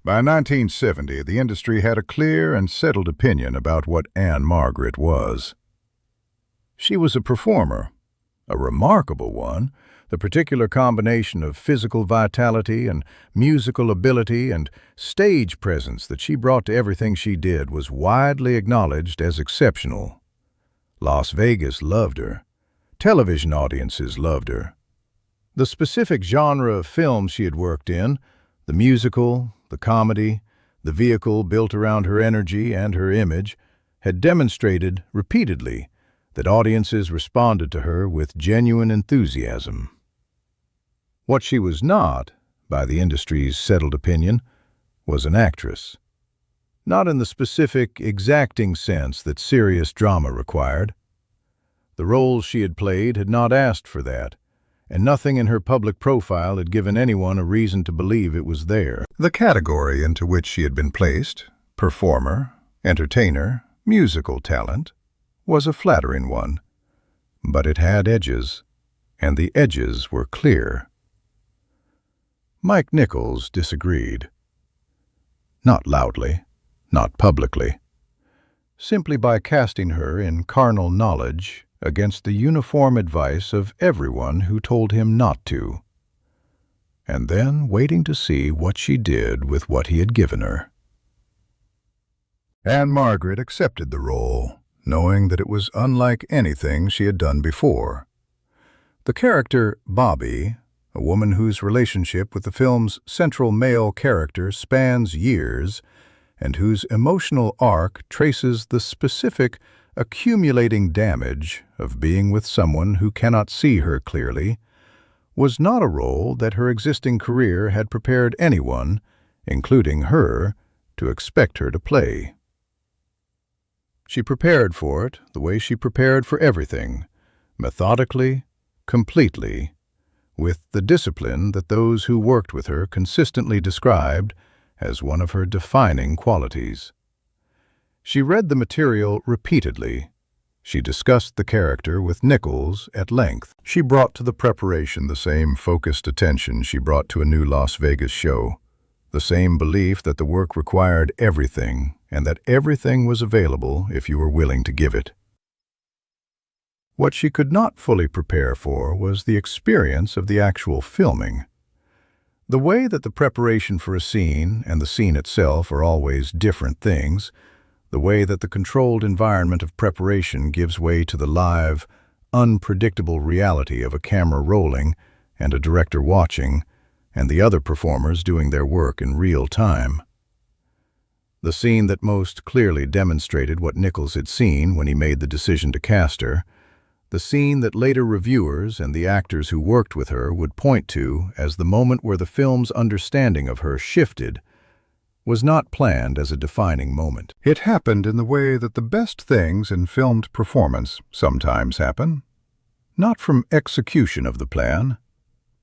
By 1970, the industry had a clear and settled opinion about what Ann-Margret was. She was a performer, a remarkable one. The particular combination of physical vitality and musical ability and stage presence that she brought to everything she did was widely acknowledged as exceptional. Las Vegas loved her. Television audiences loved her. The specific genre of film she had worked in, the musical, the comedy, the vehicle built around her energy and her image, had demonstrated repeatedly that audiences responded to her with genuine enthusiasm. What she was not, by the industry's settled opinion, was an actress. Not in the specific, exacting sense that serious drama required. The roles she had played had not asked for that, and nothing in her public profile had given anyone a reason to believe it was there. The category into which she had been placed, performer, entertainer, musical talent, was a flattering one, but it had edges, and the edges were clear. Mike Nichols disagreed. Not loudly, not publicly. Simply by casting her in Carnal Knowledge against the uniform advice of everyone who told him not to, and then waiting to see what she did with what he had given her. Ann-Margret accepted the role, knowing that it was unlike anything she had done before. The character Bobby, a woman whose relationship with the film's central male character spans years, and whose emotional arc traces the specific, accumulating damage of being with someone who cannot see her clearly, was not a role that her existing career had prepared anyone, including her, to expect her to play. She prepared for it the way she prepared for everything, methodically, completely, with the discipline that those who worked with her consistently described as one of her defining qualities. She read the material repeatedly. She discussed the character with Nichols at length. She brought to the preparation the same focused attention she brought to a new Las Vegas show, the same belief that the work required everything and that everything was available if you were willing to give it. What she could not fully prepare for was the experience of the actual filming. The way that the preparation for a scene and the scene itself are always different things, the way that the controlled environment of preparation gives way to the live, unpredictable reality of a camera rolling and a director watching, and the other performers doing their work in real time. The scene that most clearly demonstrated what Nichols had seen when he made the decision to cast her, the scene that later reviewers and the actors who worked with her would point to as the moment where the film's understanding of her shifted, was not planned as a defining moment. It happened in the way that the best things in filmed performance sometimes happen, not from execution of the plan,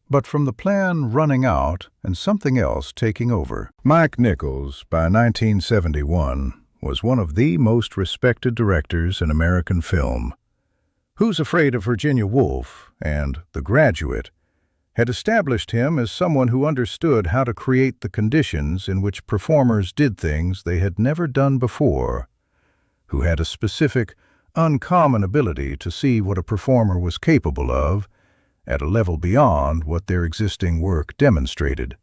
but from the plan running out and something else taking over. Mike Nichols, by 1971, was one of the most respected directors in American film. Who's Afraid of Virginia Woolf and The Graduate had established him as someone who understood how to create the conditions in which performers did things they had never done before, who had a specific, uncommon ability to see what a performer was capable of at a level beyond what their existing work demonstrated.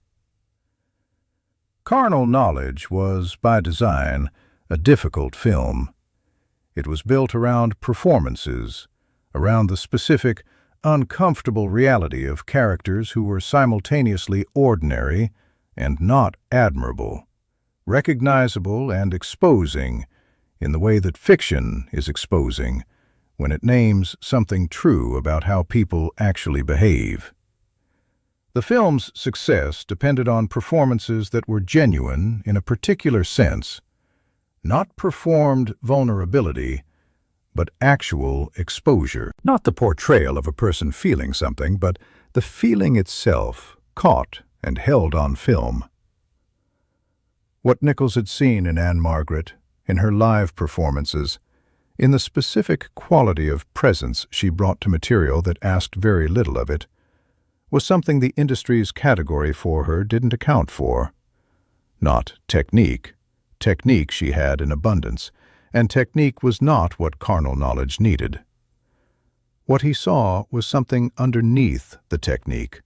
Carnal Knowledge was, by design, a difficult film. It was built around performances, around the specific, uncomfortable reality of characters who were simultaneously ordinary and not admirable, recognizable and exposing in the way that fiction is exposing when it names something true about how people actually behave. The film's success depended on performances that were genuine in a particular sense, not performed vulnerability, but actual exposure. Not the portrayal of a person feeling something, but the feeling itself, caught and held on film. What Nichols had seen in Ann-Margret, in her live performances, in the specific quality of presence she brought to material that asked very little of it, was something the industry's category for her didn't account for. not technique. Technique she had in abundance, and technique was not what carnal knowledge needed. What he saw was something underneath the technique,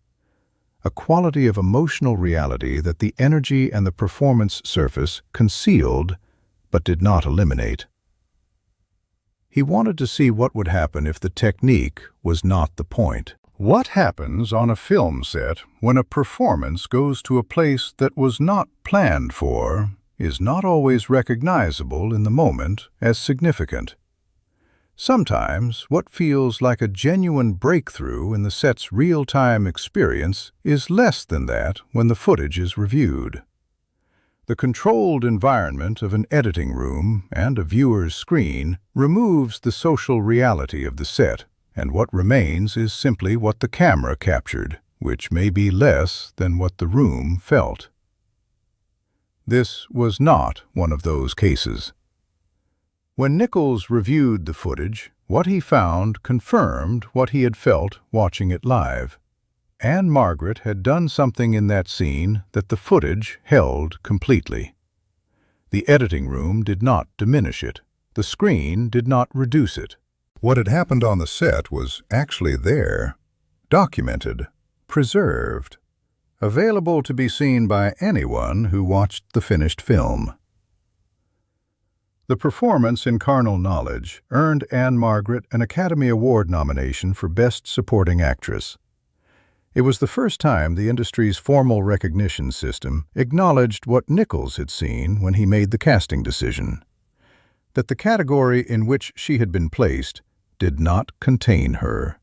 a quality of emotional reality that the energy and the performance surface concealed but did not eliminate. He wanted to see what would happen if the technique was not the point. What happens on a film set when a performance goes to a place that was not planned for is not always recognizable in the moment as significant. Sometimes what feels like a genuine breakthrough in the set's real-time experience is less than that when the footage is reviewed. The controlled environment of an editing room and a viewer's screen removes the social reality of the set, and what remains is simply what the camera captured, which may be less than what the room felt. This was not one of those cases. When Nichols reviewed the footage, what he found confirmed what he had felt watching it live. Ann-Margret had done something in that scene that the footage held completely. The editing room did not diminish it. The screen did not reduce it. What had happened on the set was actually there, documented, preserved, available to be seen by anyone who watched the finished film. The performance in Carnal Knowledge earned Ann-Margret an Academy Award nomination for Best Supporting Actress. It was the first time the industry's formal recognition system acknowledged what Nichols had seen when he made the casting decision, that the category in which she had been placed did not contain her,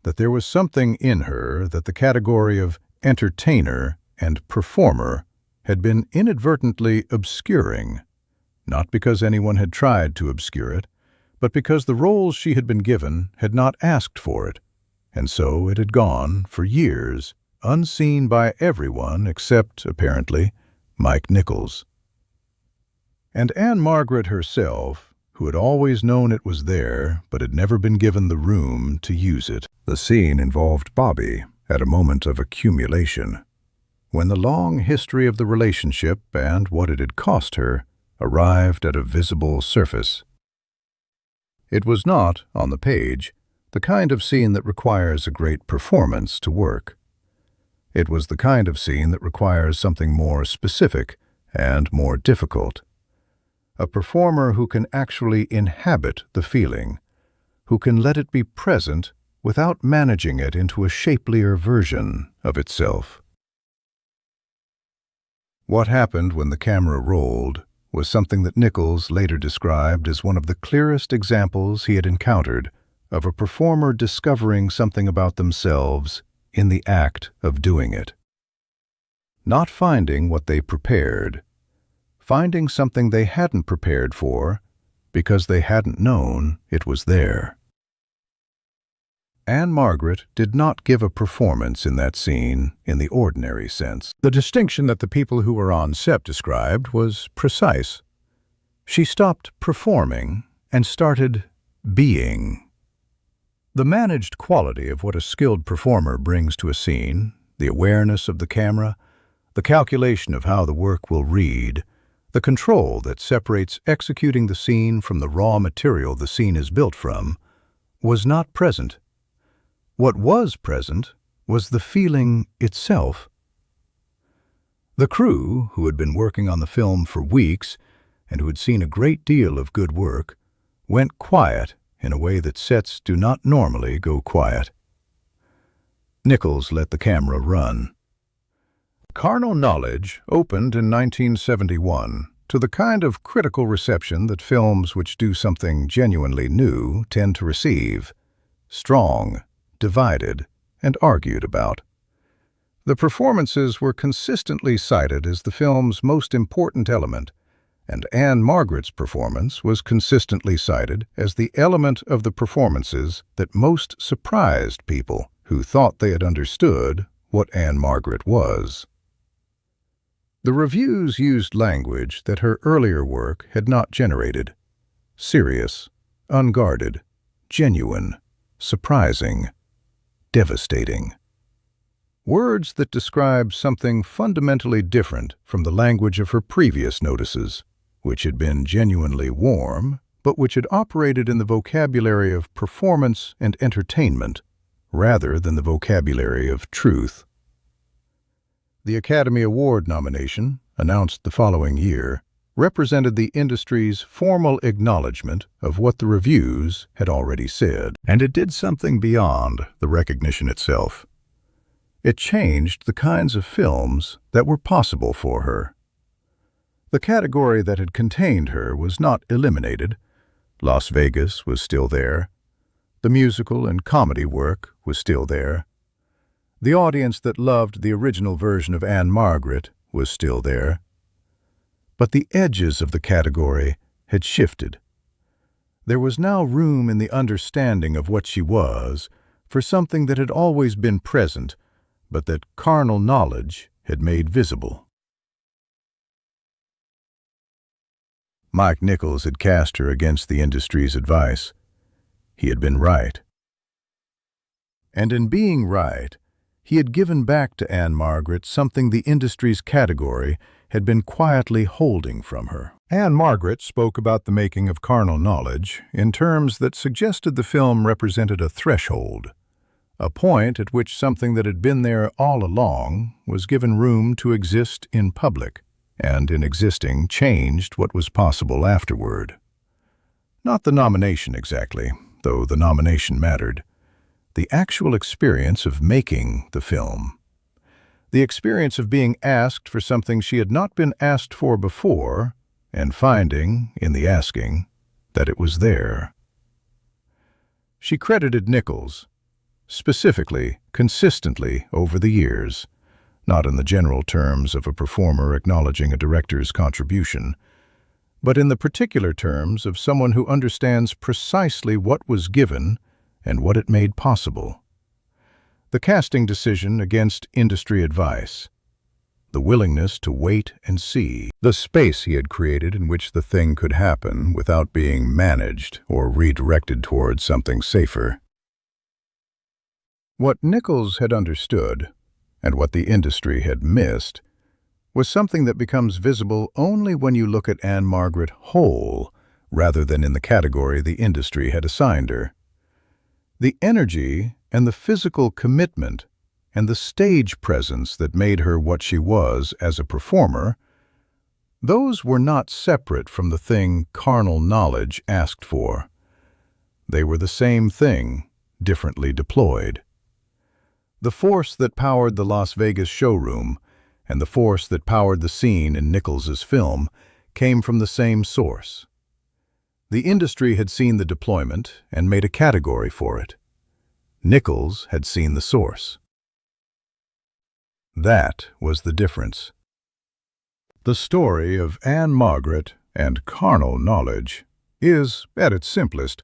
that there was something in her that the category of entertainer and performer had been inadvertently obscuring, not because anyone had tried to obscure it, but because the roles she had been given had not asked for it, and so it had gone, for years, unseen by everyone except, apparently, Mike Nichols. And Ann-Margret herself, who had always known it was there but had never been given the room to use it. The scene involved Bobby at a moment of accumulation, when the long history of the relationship and what it had cost her arrived at a visible surface. It was not, on the page, the kind of scene that requires a great performance to work. It was the kind of scene that requires something more specific and more difficult. A performer who can actually inhabit the feeling, who can let it be present without managing it into a shapelier version of itself. What happened when the camera rolled was something that Nichols later described as one of the clearest examples he had encountered of a performer discovering something about themselves in the act of doing it. Not finding what they prepared, finding something they hadn't prepared for because they hadn't known it was there. Ann-Margret did not give a performance in that scene in the ordinary sense. The distinction that the people who were on set described was precise. She stopped performing and started being. The managed quality of what a skilled performer brings to a scene, the awareness of the camera, the calculation of how the work will read, the control that separates executing the scene from the raw material the scene is built from, was not present. What was present was the feeling itself. The crew, who had been working on the film for weeks and who had seen a great deal of good work, went quiet in a way that sets do not normally go quiet. Nichols let the camera run. Carnal Knowledge opened in 1971 to the kind of critical reception that films which do something genuinely new tend to receive: strong, divided, and argued about. The performances were consistently cited as the film's most important element, and Ann-Margret's performance was consistently cited as the element of the performances that most surprised people who thought they had understood what Ann-Margret was. The reviews used language that her earlier work had not generated: serious, unguarded, genuine, surprising, devastating. Words that described something fundamentally different from the language of her previous notices, which had been genuinely warm, but which had operated in the vocabulary of performance and entertainment, rather than the vocabulary of truth. The Academy Award nomination, announced the following year, represented the industry's formal acknowledgement of what the reviews had already said, and it did something beyond the recognition itself. It changed the kinds of films that were possible for her. The category that had contained her was not eliminated. Las Vegas was still there. The musical and comedy work was still there. The audience that loved the original version of Ann-Margret was still there. But the edges of the category had shifted. There was now room in the understanding of what she was for something that had always been present, but that carnal knowledge had made visible. Mike Nichols had cast her against the industry's advice. He had been right. And in being right, he had given back to Ann-Margret something the industry's category had been quietly holding from her. Ann-Margret spoke about the making of Carnal Knowledge in terms that suggested the film represented a threshold, a point at which something that had been there all along was given room to exist in public, and in existing changed what was possible afterward. Not the nomination exactly, though the nomination mattered. The actual experience of making the film. The experience of being asked for something she had not been asked for before, and finding, in the asking, that it was there. She credited Nichols, specifically, consistently over the years, not in the general terms of a performer acknowledging a director's contribution, but in the particular terms of someone who understands precisely what was given and what it made possible. The casting decision against industry advice. The willingness to wait and see. The space he had created in which the thing could happen without being managed or redirected towards something safer. What Nichols had understood, and what the industry had missed, was something that becomes visible only when you look at Ann-Margret whole, rather than in the category the industry had assigned her. The energy and the physical commitment and the stage presence that made her what she was as a performer, those were not separate from the thing carnal knowledge asked for. They were the same thing, differently deployed. The force that powered the Las Vegas showroom and the force that powered the scene in Nichols's film came from the same source. The industry had seen the deployment and made a category for it. Nichols had seen the source. That was the difference. The story of Ann-Margret and Carnal Knowledge is, at its simplest,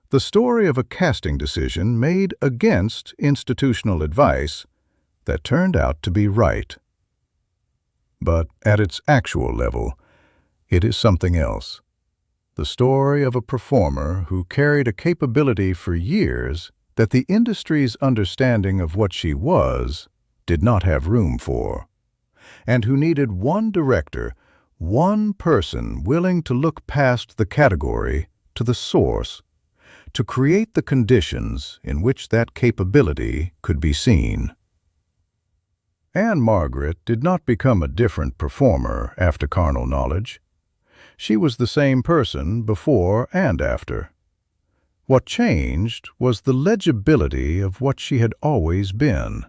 the story of a casting decision made against institutional advice that turned out to be right. But at its actual level, it is something else. The story of a performer who carried a capability for years that the industry's understanding of what she was did not have room for, and who needed one director, one person willing to look past the category to the source, to create the conditions in which that capability could be seen. Ann-Margret did not become a different performer after Carnal Knowledge. She was the same person before and after. What changed was the legibility of what she had always been,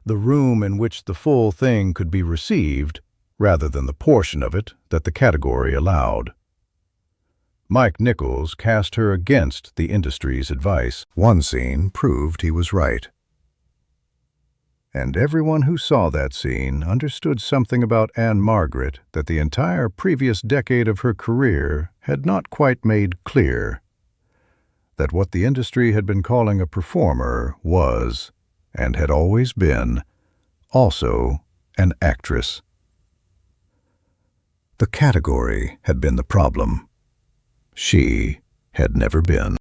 the room in which the full thing could be received, rather than the portion of it that the category allowed. Mike Nichols cast her against the industry's advice. One scene proved he was right. And everyone who saw that scene understood something about Ann-Margret that the entire previous decade of her career had not quite made clear. That what the industry had been calling a performer was, and had always been, also an actress. The category had been the problem. She had never been.